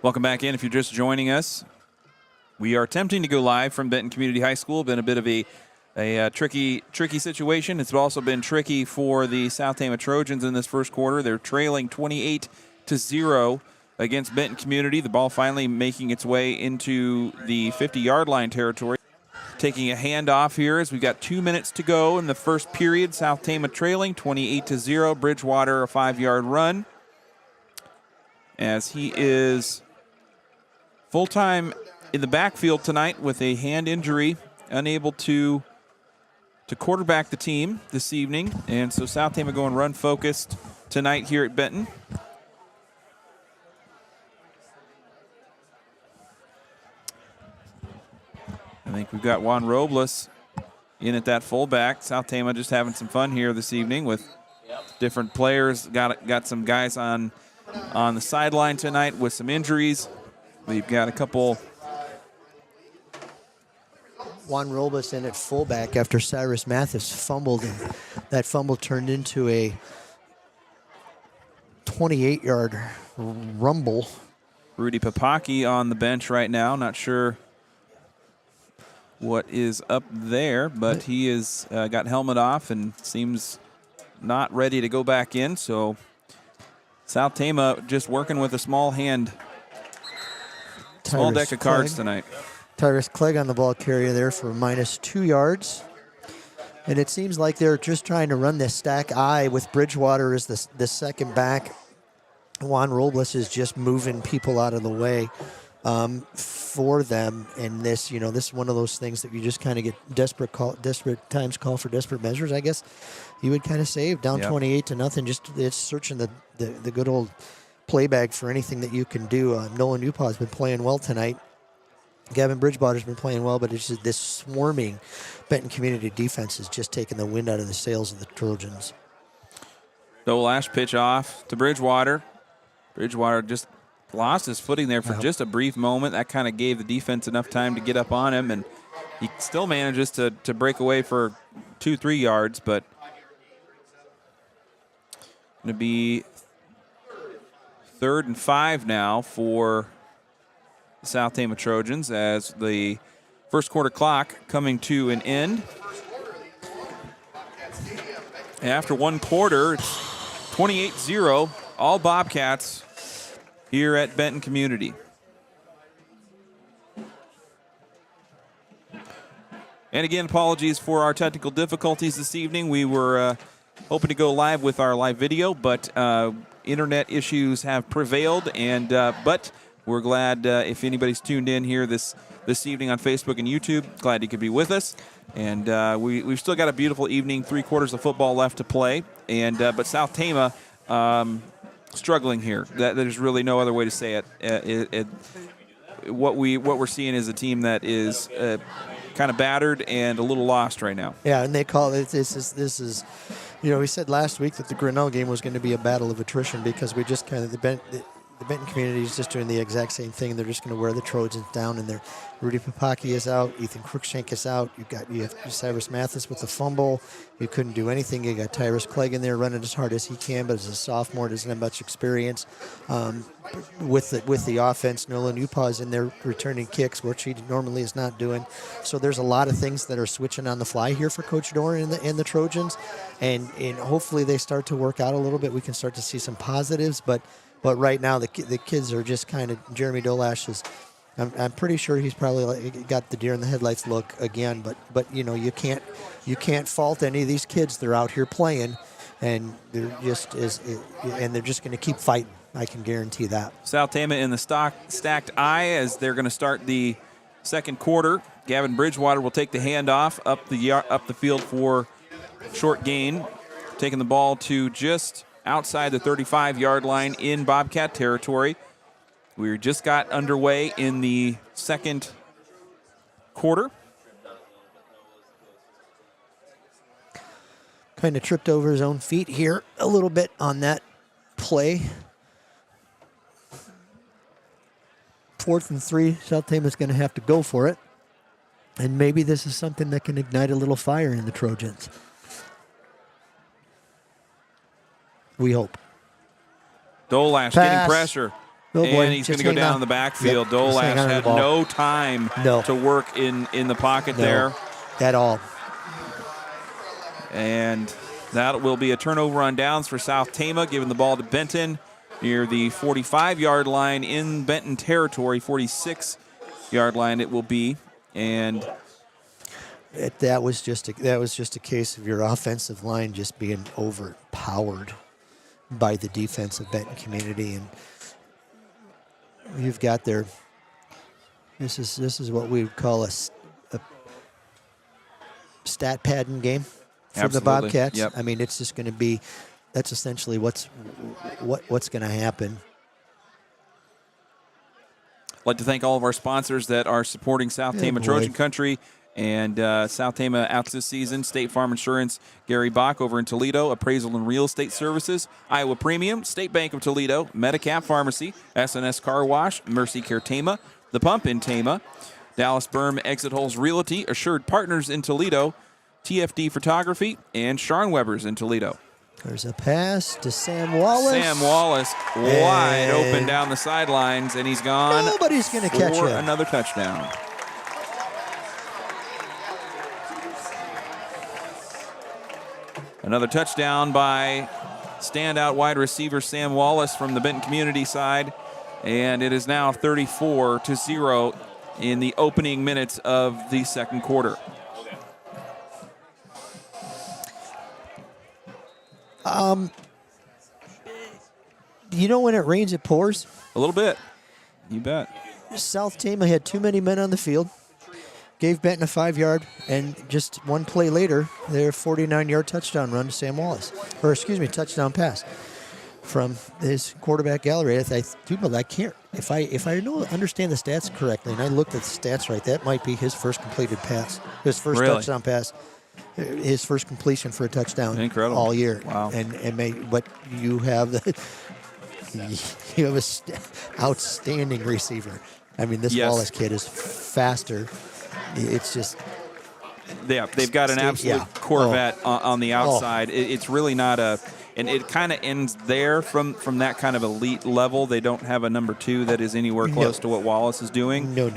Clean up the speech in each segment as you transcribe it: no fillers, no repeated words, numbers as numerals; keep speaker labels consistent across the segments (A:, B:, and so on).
A: Welcome back in if you're just joining us. We are attempting to go live from Benton Community High School. Been a bit of a tricky situation. It's also been tricky for the South Tama Trojans in this first quarter. They're trailing 28-0 against Benton Community. The ball finally making its way into the 50-yard line territory. Taking a handoff here as we've got 2 minutes to go in the first period. South Tama trailing 28-0. Bridgewater a 5-yard run as he is full-time in the backfield tonight with a hand injury, unable to quarterback the team this evening. And so South Tama going run-focused tonight here at Benton. I think we've got Juan Robles in at that fullback. South Tama just having some fun here this evening with different players. Got some guys on the sideline tonight with some injuries. We've got a couple.
B: Juan Robles in at fullback after Cyrus Mathis fumbled, and that fumble turned into a 28-yard rumble.
A: Rudy Papaki on the bench right now. Not sure what is up there, but he is got helmet off and seems not ready to go back in. So South Tama just working with a small deck of cards tonight.
B: Tyrus Clegg on the ball carrier there for -2 yards. And it seems like they're just trying to run this stack I with Bridgewater as the second back. Juan Robles is just moving people out of the way for them. And this is one of those things that you just kind of get desperate times call for desperate measures, I guess you would kind of say. Down 28-0, just it's searching the good old play bag for anything that you can do. Nolan Upaw has been playing well tonight. Gavin Bridgewater's been playing well, but it's just this swarming Benton Community defense is just taking the wind out of the sails of the Trojans.
A: Dolash pitch off to Bridgewater. Bridgewater just lost his footing there for just a brief moment. That kind of gave the defense enough time to get up on him, and he still manages to break away for 2-3 yards, but going to be 3rd and 5 now for the South Tama Trojans as the first quarter clock coming to an end. After one quarter, it's 28-0, all Bobcats here at Benton Community. And again, apologies for our technical difficulties this evening. We were hoping to go live with our live video, but internet issues have prevailed, and but we're glad if anybody's tuned in here this evening on Facebook and YouTube. Glad you could be with us. And we've still got a beautiful evening, 3 quarters of football left to play. And but South Tama struggling here. There's really no other way to say it. What we're seeing is a team that is kind of battered and a little lost right now.
B: Yeah, and they call it this is. We said last week that the Grinnell game was going to be a battle of attrition because we just kind of the Benton community is just doing the exact same thing. They're just going to wear the Trojans down, and Rudy Papaki is out. Ethan Crookshank is out. You have Cyrus Mathis with the fumble. You couldn't do anything. You got Tyrus Clegg in there running as hard as he can, but as a sophomore, doesn't have much experience. With the offense, Nolan Upaw is in there returning kicks, which he normally is not doing. So there's a lot of things that are switching on the fly here for Coach Doran and the Trojans, and hopefully they start to work out a little bit. We can start to see some positives, but right now the kids are just kind of. Jeremy Dolash is. I'm pretty sure he's probably got the deer in the headlights look again. But you can't fault any of these kids. They're out here playing, and they're just going to keep fighting. I can guarantee that.
A: South Tama in the stacked I as they're going to start the second quarter. Gavin Bridgewater will take the handoff up the field for short gain, taking the ball to just outside the 35-yard line in Bobcat territory. We just got underway in the second quarter.
B: Kind of tripped over his own feet here a little bit on that play. 4th and 3, South Tama's going to have to go for it. And maybe this is something that can ignite a little fire in the Trojans. We hope.
A: Dolash getting pressure.
B: Oh, boy.
A: And he's going
B: Just
A: to go
B: hang
A: down
B: on.
A: in the backfield.
B: Yep, just hang
A: Dolash
B: on to the
A: had
B: ball.
A: no time to work in the pocket there.
B: At all.
A: And that will be a turnover on downs for South Tama, giving the ball to Benton near the 45-yard line in Benton territory, 46-yard line it will be. And
B: That was just a case of your offensive line just being overpowered by the defense of Benton Community, and you've got their. This is what we would call a stat padding game for the Bobcats.
A: Yep.
B: I mean, it's just going to be. That's essentially what's going to happen.
A: I'd like to thank all of our sponsors that are supporting South Tama Trojan Country and South Tama out this season. State Farm Insurance, Gary Bach over in Toledo, Appraisal and Real Estate Services, Iowa Premium, State Bank of Toledo, Medicap Pharmacy, SNS Car Wash, Mercy Care Tama, The Pump in Tama, Dallas Berm Exit Holes Realty, Assured Partners in Toledo, TFD Photography, and Scharnwebers in Toledo.
B: There's a pass to Sam Wallace.
A: Sam Wallace wide open down the sidelines, and he's gone.
B: Nobody's going to catch
A: for
B: him.
A: Another touchdown. Another touchdown by standout wide receiver Sam Wallace from the Benton Community side. And it is now 34-0 in the opening minutes of the second quarter.
B: You know when it rains, it pours?
A: A little bit. You bet.
B: South Tama had too many men on the field. Gave Benton a 5-yard, and just one play later, their 49-yard touchdown run to Sam Wallace. Or, excuse me, touchdown pass from his quarterback gallery. I can't. If I understand the stats correctly, and I looked at the stats right, that might be his first completed pass. His first touchdown pass. His first completion for a touchdown.
A: Incredible.
B: All year.
A: Wow.
B: But you have outstanding receiver. I mean, this Wallace kid is faster. It's just.
A: Yeah, they've got an absolute Corvette on the outside. It's really not a, and it kind of ends there from that kind of elite level. They don't have a number 2 that is anywhere close to what Wallace is doing.
B: No.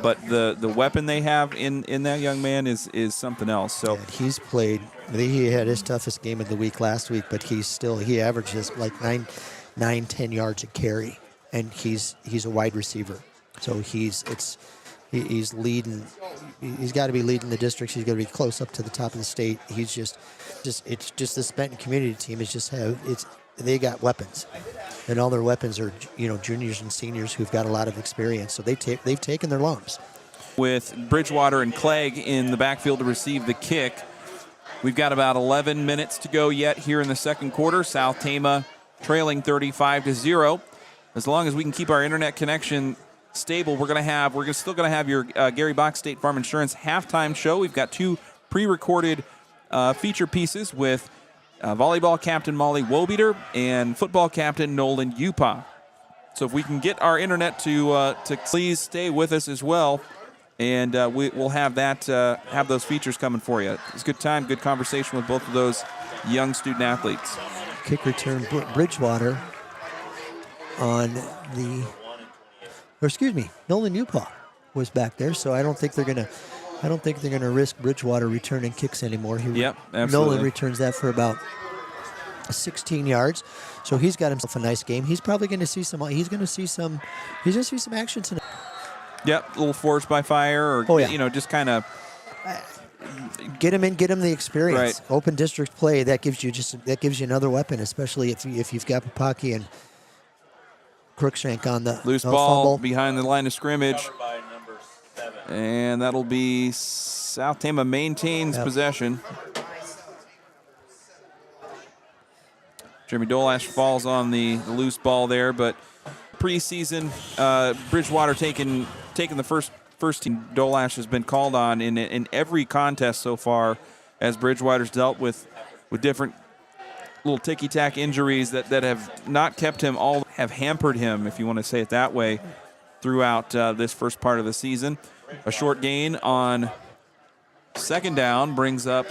A: But the weapon they have in that young man is something else. So
B: he's played. He had his toughest game of the week last week, but he averages like 9-10 yards a carry, and he's a wide receiver. So he's leading. He's got to be leading the districts. He's got to be close up to the top of the state. He's just this Benton community team they got weapons, and all their weapons are juniors and seniors who've got a lot of experience. So they've taken their lumps. With
A: Bridgewater and Clegg in the backfield to receive the kick, we've got about 11 minutes to go yet here in the second quarter. South Tama trailing 35-0. As long as we can keep our internet connection stable, we're still gonna have your Gary Bach State Farm Insurance halftime show. We've got 2 pre-recorded feature pieces with volleyball captain Molly Wobeater and football captain Nolan Upa. So if we can get our internet to please stay with us as well, and we'll have those features coming for you. It's a good time, good conversation with both of those young student athletes.
B: Kick return, Bridgewater on the. Or excuse me, Nolan Upa was back there, so I don't think they're gonna risk Bridgewater returning kicks anymore.
A: Absolutely.
B: Nolan returns that for about 16 yards, so he's got himself a nice game. He's probably going to see some. He's going to see some action tonight.
A: Yep, a little forced by fire, or just kind of
B: get him the experience.
A: Right.
B: Open district play that gives you another weapon, especially if you've got Papaki and Crookshank on the
A: loose ball fumble behind the line of scrimmage, and that'll be South Tama maintains possession. Jeremy Dolash falls on the loose ball there, but preseason Bridgewater taking the first team. Dolash has been called on in every contest so far, as Bridgewater's dealt with different little ticky-tack injuries that have not kept him have hampered him, if you want to say it that way, throughout this first part of the season. A short gain on second down brings up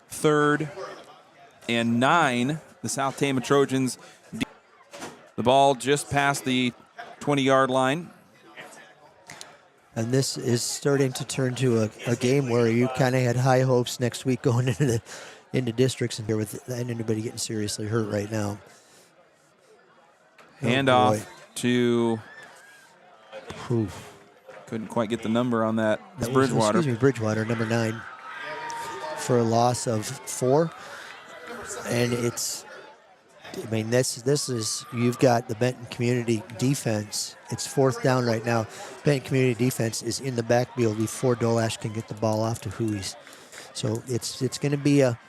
A: 3rd and 9. The South Tama Trojans. The ball just past the 20-yard line.
B: And this is starting to turn to a game where you kind of had high hopes next week going into districts, and here with anybody getting seriously hurt right now.
A: Handoff to.
B: Ooh.
A: Couldn't quite get the number on that. It's Bridgewater.
B: Excuse me, Bridgewater, number 9, for a loss of 4. And it's, I mean, this is, you've got the Benton Community defense. It's 4th down right now. Benton Community defense is in the backfield before Dolash can get the ball off to Huey's. So it's going to be a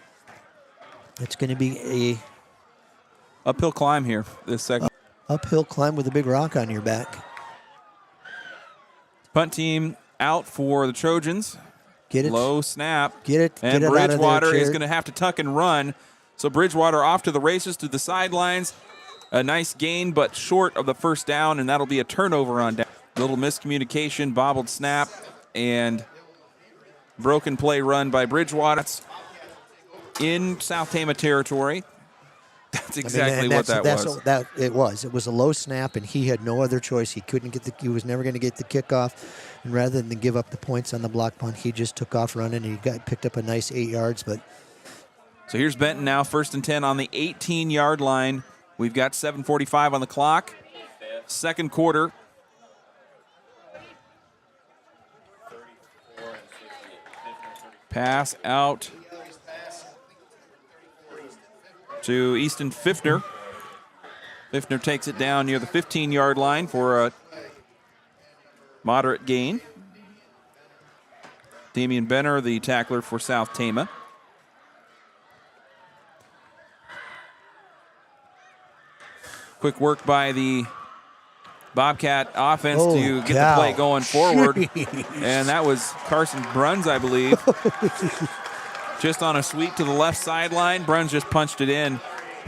A: uphill climb here this second.
B: Uphill climb with a big rock on your back.
A: Punt team out for the Trojans.
B: Get it.
A: Low snap.
B: Get it.
A: And
B: get it
A: Bridgewater
B: out of there,
A: is going to have to tuck and run. So Bridgewater off to the races to the sidelines. A nice gain, but short of the first down, and that'll be a turnover on down. Little miscommunication, bobbled snap, and broken play run by Bridgewater. That's in South Tama territory. That's exactly what that was.
B: It was a low snap, and he had no other choice. He was never going to get the kickoff, and rather than give up the points on the block punt, he just took off running, and he picked up a nice 8 yards. But
A: so here's Benton now, 1st and 10 on the 18-yard line. We've got 7:45 on the clock. Second quarter. Pass out to Easton Fiftner. Fiftner takes it down near the 15-yard line for a moderate gain. Damian Benner, the tackler for South Tama. Quick work by the Bobcat offense to get the play going forward. And that was Carson Bruns, I believe. Just on a sweep to the left sideline. Bruns just punched it in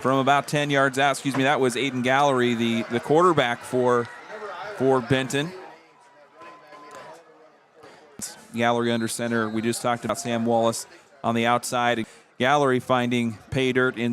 A: from about 10 yards out. Excuse me, that was Aiden Gallery, the quarterback for Benton. Gallery under center. We just talked about Sam Wallace on the outside. Gallery finding pay dirt in